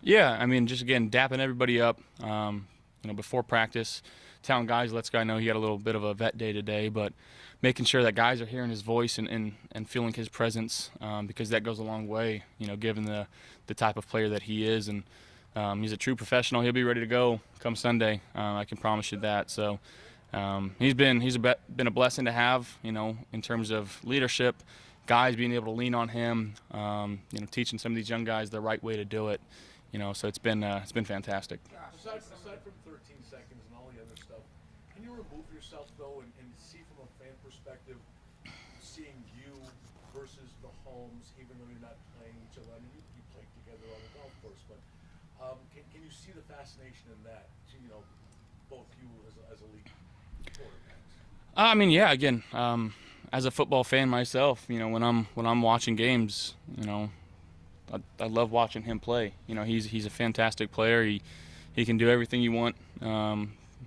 Yeah, I mean, just again, dapping everybody up, before practice, telling guys, lets guy know he had a little bit of a vet day today, but making sure that guys are hearing his voice and feeling his presence, because that goes a long way, given the type of player that he is. And he's a true professional. He'll be ready to go come Sunday. I can promise you that. So he's been a blessing to have, in terms of leadership, guys being able to lean on him, teaching some of these young guys the right way to do it. So it's been fantastic. Aside from 13 seconds and all the other stuff, can you remove yourself though and see from a fan perspective, seeing you versus the Mahomes, even though you're not playing each other? I mean, you played together on the golf course, but can you see the fascination in that? Both you as elite quarterbacks. I mean, yeah. Again, as a football fan myself, when I'm watching games, I love watching him play. He's a fantastic player. He can do everything you want.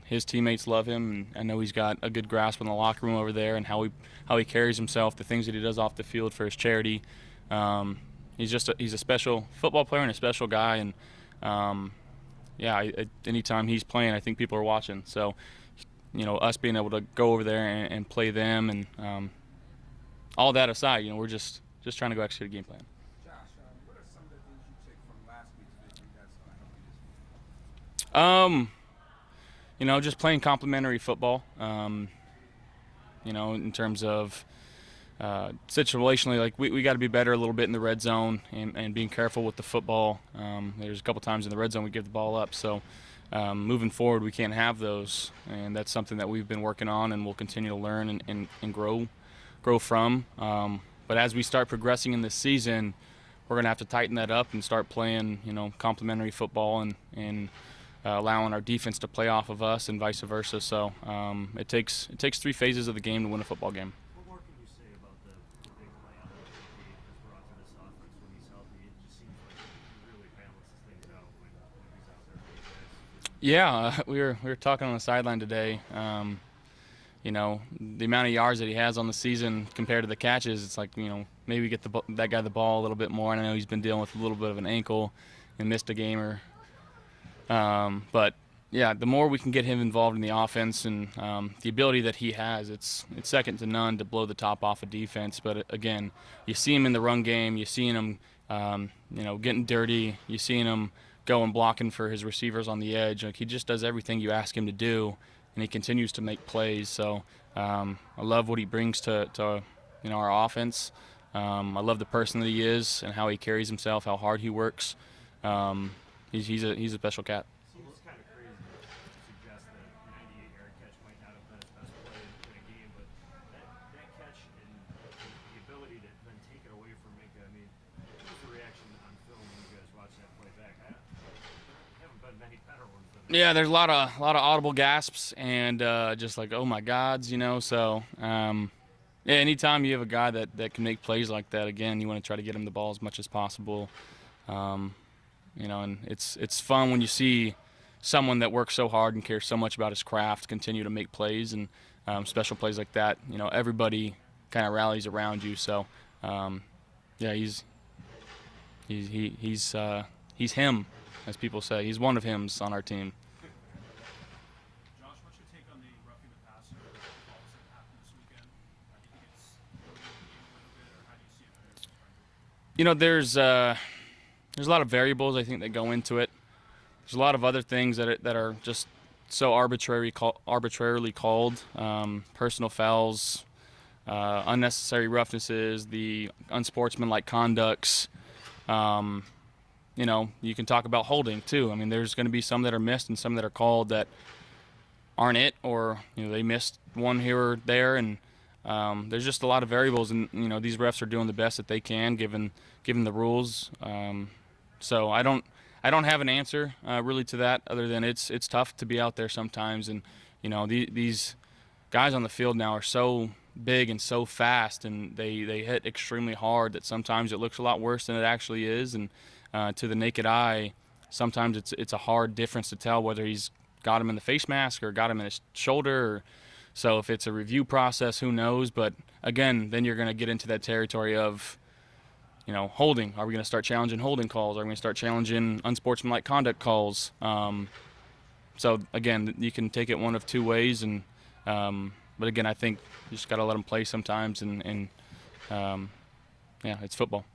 His teammates love him, and I know he's got a good grasp on the locker room over there and how he carries himself, the things that he does off the field for his charity. He's a special football player and a special guy, and anytime he's playing, I think people are watching. So, us being able to go over there and play them, and all that aside, we're just trying to go execute a game plan. What are some of the things you take from last week's victory that's going to help you this week? Just playing complementary football. In terms of situationally, like we got to be better a little bit in the red zone and being careful with the football. There's a couple times in the red zone we give the ball up. So moving forward, we can't have those, and that's something that we've been working on and we'll continue to learn and grow from. But as we start progressing in this season, we're going to have to tighten that up and start playing, complementary football and allowing our defense to play off of us and vice versa. So it takes 3 phases of the game to win a football game. What more can you say about the big play out that he has brought to this offense when he's healthy? It just seems like he really balances things out when he's out there for you guys. Yeah, we were talking on the sideline today. The amount of yards that he has on the season compared to the catches, it's like, maybe get that guy the ball a little bit more. And I know he's been dealing with a little bit of an ankle and missed a game but yeah, the more we can get him involved in the offense and the ability that he has, it's second to none to blow the top off of defense. But again, you see him in the run game, you see him, getting dirty, you see him going blocking for his receivers on the edge. Like, he just does everything you ask him to do, and he continues to make plays. So I love what he brings to our offense. I love the person that he is and how he carries himself, how hard he works. He's a special cat. Seems kind of crazy to suggest that 98-yard catch might not have been his best play in a game, but that catch and the ability to then take it away from Minka, I mean, what was the reaction on film when you guys watched that play back? There haven't been many better ones than that. Yeah, there's a lot of audible gasps and just like, oh my gods, So anytime you have a guy that can make plays like that, again, you want to try to get him the ball as much as possible. And it's fun when you see someone that works so hard and cares so much about his craft continue to make plays and special plays like that. Everybody kind of rallies around you. So, he's him, as people say. He's one of hims on our team. Josh, what's your take on the roughing the passer calls that happened this weekend? Do you think it's really a little bit, or how do you see it? There's a lot of variables, I think, that go into it. There's a lot of other things that are just so arbitrarily called, personal fouls, unnecessary roughnesses, the unsportsmanlike conducts. You can talk about holding too. I mean, there's going to be some that are missed and some that are called that aren't it, or they missed one here or there, and there's just a lot of variables. And these refs are doing the best that they can given the rules. So I don't have an answer really to that, other than it's tough to be out there sometimes. And these guys on the field now are so big and so fast, and they hit extremely hard that sometimes it looks a lot worse than it actually is. And to the naked eye, sometimes it's a hard difference to tell whether he's got him in the face mask or got him in his shoulder. So if it's a review process, who knows? But again, then you're going to get into that territory of, you know, holding. Are we going to start challenging holding calls? Are we going to start challenging unsportsmanlike conduct calls? So again, you can take it one of two ways, and but again, I think you just got to let them play sometimes, and yeah, it's football.